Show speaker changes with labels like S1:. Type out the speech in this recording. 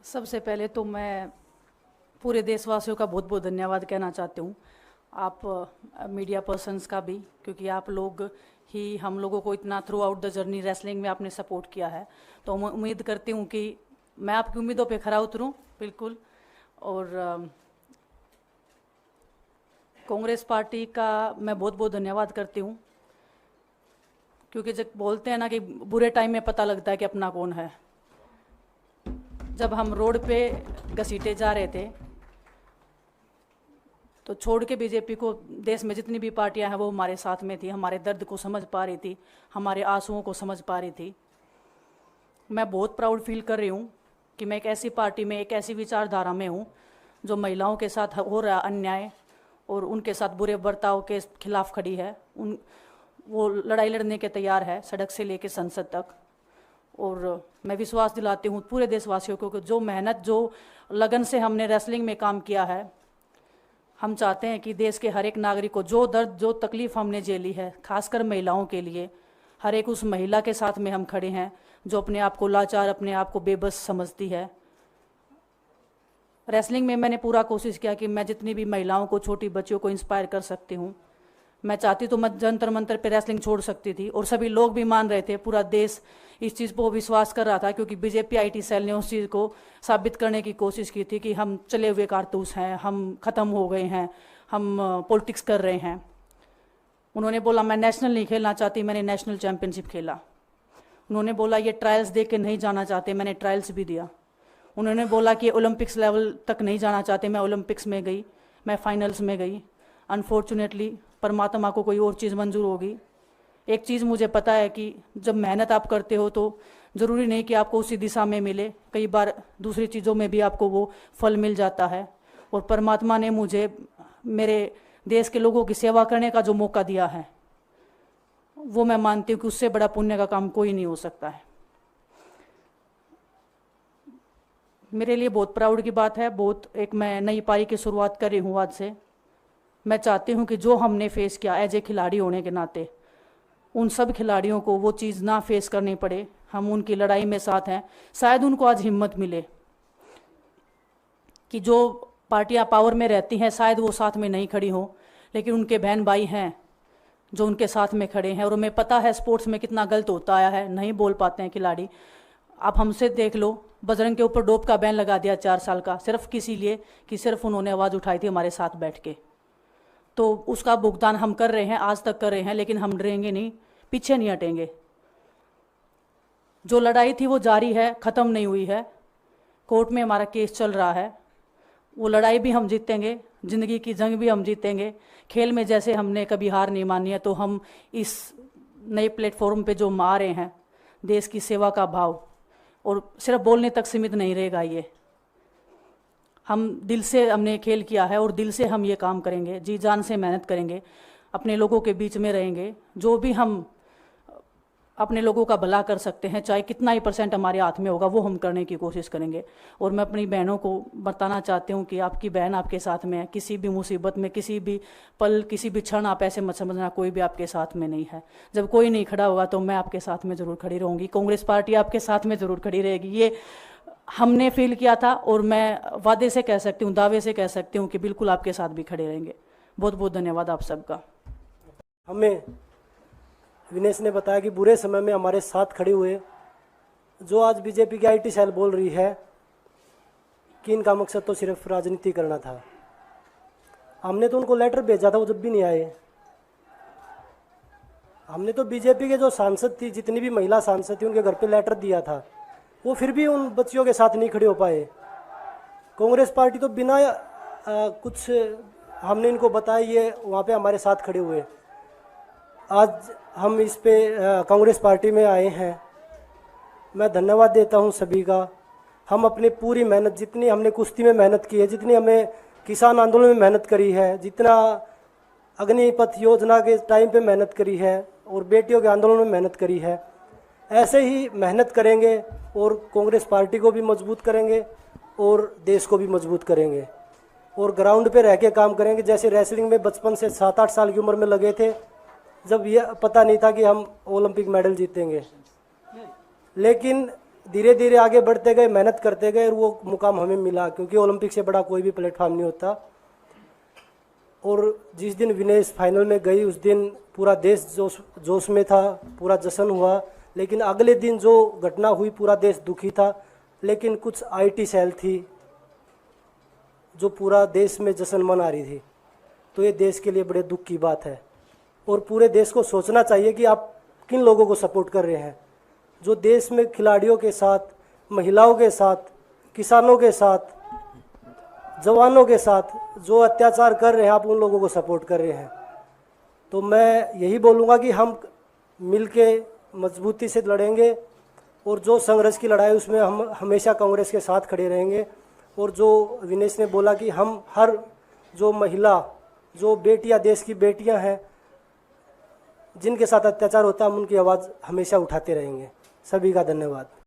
S1: सबसे पहले तो मैं पूरे देशवासियों का बहुत बहुत धन्यवाद कहना चाहती हूँ। आप मीडिया पर्सन्स का भी, क्योंकि आप लोग ही हम लोगों को इतना through out the journey wrestling में आपने सपोर्ट किया है। तो मैं उम्मीद करती हूँ कि मैं आपकी उम्मीदों पे खरा उतरूँ बिल्कुल। और कांग्रेस पार्टी का मैं बहुत बहुत धन्यवाद करती हूँ, क्योंकि जब बोलते हैं ना कि बुरे टाइम में पता लगता है कि अपना कौन है। जब हम रोड पे घसीटे जा रहे थे तो छोड़ के बीजेपी को, देश में जितनी भी पार्टियां हैं वो हमारे साथ में थी, हमारे दर्द को समझ पा रही थी, हमारे आंसुओं को समझ पा रही थी। मैं बहुत प्राउड फील कर रही हूँ कि मैं एक ऐसी पार्टी में, एक ऐसी विचारधारा में हूँ जो महिलाओं के साथ हो रहा अन्याय और उनके साथ बुरे बर्ताव के खिलाफ खड़ी है। वो लड़ाई लड़ने के तैयार है, सड़क से लेकर संसद तक। और मैं विश्वास दिलाती हूँ पूरे देशवासियों को कि जो मेहनत, जो लगन से हमने रेसलिंग में काम किया है, हम चाहते हैं कि देश के हर एक नागरिक को जो दर्द, जो तकलीफ़ हमने झेली है, खासकर महिलाओं के लिए, हर एक उस महिला के साथ में हम खड़े हैं जो अपने आप को लाचार, अपने आप को बेबस समझती है। रेसलिंग में मैंने पूरा कोशिश किया कि मैं जितनी भी महिलाओं को, छोटी बच्चियों को इंस्पायर कर सकती हूँ। मैं चाहती तो मैं जंतर मंतर पे रेसलिंग छोड़ सकती थी, और सभी लोग भी मान रहे थे, पूरा देश इस चीज़ को विश्वास कर रहा था, क्योंकि बीजेपी आईटी सेल ने उस चीज़ को साबित करने की कोशिश की थी कि हम चले हुए कारतूस हैं, हम ख़त्म हो गए हैं, हम पॉलिटिक्स कर रहे हैं। उन्होंने बोला मैं नेशनल नहीं खेलना चाहती, मैंने नेशनल चैम्पियनशिप खेला। उन्होंने बोला ये ट्रायल्स दे के नहीं जाना चाहते, मैंने ट्रायल्स भी दिया। उन्होंने बोला कि ओलंपिक्स लेवल तक नहीं जाना चाहते, मैं ओलंपिक्स में गई, मैं फाइनल्स में गई। अनफॉर्चुनेटली परमात्मा को कोई और चीज़ मंजूर होगी। एक चीज़ मुझे पता है कि जब मेहनत आप करते हो तो ज़रूरी नहीं कि आपको उसी दिशा में मिले, कई बार दूसरी चीज़ों में भी आपको वो फल मिल जाता है। और परमात्मा ने मुझे मेरे देश के लोगों की सेवा करने का जो मौका दिया है, वो मैं मानती हूँ कि उससे बड़ा पुण्य का काम कोई नहीं हो सकता है। मेरे लिए बहुत प्राउड की बात है। एक मैं नई पारी की शुरुआत कर रही हूँ आज से। मैं चाहती हूँ कि जो हमने फेस किया एज ए खिलाड़ी होने के नाते, उन सब खिलाड़ियों को वो चीज़ ना फेस करनी पड़े। हम उनकी लड़ाई में साथ हैं। शायद उनको आज हिम्मत मिले कि जो पार्टियां पावर में रहती हैं शायद वो साथ में नहीं खड़ी हों, लेकिन उनके बहन भाई हैं जो उनके साथ में खड़े हैं। और हमें पता है स्पोर्ट्स में कितना गलत होता आया है, नहीं बोल पाते हैं खिलाड़ी। आप हमसे देख लो, बजरंग के ऊपर डोप का बैन लगा दिया 4 साल का, सिर्फ किसी लिए कि सिर्फ उन्होंने आवाज़ उठाई थी हमारे साथ बैठ के। तो उसका भुगतान हम कर रहे हैं, आज तक कर रहे हैं, लेकिन हम डरेंगे नहीं, पीछे नहीं हटेंगे। जो लड़ाई थी वो जारी है, ख़त्म नहीं हुई है। कोर्ट में हमारा केस चल रहा है, वो लड़ाई भी हम जीतेंगे, ज़िंदगी की जंग भी हम जीतेंगे। खेल में जैसे हमने कभी हार नहीं मानी है, तो हम इस नए प्लेटफॉर्म पे जो आ रहे हैं, देश की सेवा का भाव, और सिर्फ बोलने तक सीमित नहीं रहेगा ये। हम दिल से हमने खेल किया है और दिल से हम ये काम करेंगे, जी जान से मेहनत करेंगे, अपने लोगों के बीच में रहेंगे। जो भी हम अपने लोगों का भला कर सकते हैं, चाहे कितना ही % हमारे हाथ में होगा, वो हम करने की कोशिश करेंगे। और मैं अपनी बहनों को बताना चाहती हूँ कि आपकी बहन आपके साथ में है। किसी भी मुसीबत में, किसी भी पल, किसी भी क्षण आप ऐसे मत समझना कोई भी आपके साथ में नहीं है। जब कोई नहीं खड़ा होगा तो मैं आपके साथ में ज़रूर खड़ी रहूँगी, कांग्रेस पार्टी आपके साथ में ज़रूर खड़ी रहेगी। ये हमने फील किया था, और मैं वादे से कह सकती हूँ, दावे से कह सकती हूँ कि बिल्कुल आपके साथ भी खड़े रहेंगे। बहुत बहुत धन्यवाद आप सबका।
S2: हमें विनेश ने बताया कि बुरे समय में हमारे साथ खड़े हुए, जो आज बीजेपी की आईटी सेल बोल रही है कि इनका मकसद तो सिर्फ राजनीति करना था। हमने तो उनको लेटर भेजा था, वो जब भी नहीं आए। हमने तो बीजेपी के जो सांसद थी, जितनी भी महिला सांसद थी, उनके घर पे लेटर दिया था, वो फिर भी उन बच्चियों के साथ नहीं खड़े हो पाए। कांग्रेस पार्टी तो बिना कुछ हमने इनको बताया, ये वहाँ पे हमारे साथ खड़े हुए। आज हम इस पे कांग्रेस पार्टी में आए हैं। मैं धन्यवाद देता हूँ सभी का। हम अपनी पूरी मेहनत, जितनी हमने कुश्ती में मेहनत की है, जितनी हमें किसान आंदोलन में मेहनत करी है, जितना अग्निपथ योजना के टाइम पे मेहनत करी है, और बेटियों के आंदोलन में मेहनत करी है, ऐसे ही मेहनत करेंगे और कांग्रेस पार्टी को भी मजबूत करेंगे और देश को भी मजबूत करेंगे। और ग्राउंड पे रह के काम करेंगे। जैसे रेसलिंग में बचपन से 7-8 साल की उम्र में लगे थे, जब ये पता नहीं था कि हम ओलंपिक मेडल जीतेंगे, लेकिन धीरे धीरे आगे बढ़ते गए, मेहनत करते गए और वो मुकाम हमें मिला, क्योंकि ओलंपिक से बड़ा कोई भी प्लेटफॉर्म नहीं होता। और जिस दिन विनेश फाइनल में गई उस दिन पूरा देश जोश में था, पूरा जश्न हुआ। लेकिन अगले दिन जो घटना हुई पूरा देश दुखी था। लेकिन कुछ आईटी सेल थी जो पूरा देश में जश्न मना रही थी। तो ये देश के लिए बड़े दुख की बात है और पूरे देश को सोचना चाहिए कि आप किन लोगों को सपोर्ट कर रहे हैं। जो देश में खिलाड़ियों के साथ, महिलाओं के साथ, किसानों के साथ, जवानों के साथ जो अत्याचार कर रहे हैं, आप उन लोगों को सपोर्ट कर रहे हैं। तो मैं यही बोलूँगा कि हम मिलके मजबूती से लड़ेंगे और जो संघर्ष की लड़ाई उसमें हम हमेशा कांग्रेस के साथ खड़े रहेंगे। और जो विनेश ने बोला कि हम हर जो महिला, जो बेटियां, देश की बेटियां हैं जिनके साथ अत्याचार होता है, हम उनकी आवाज़ हमेशा उठाते रहेंगे। सभी का धन्यवाद।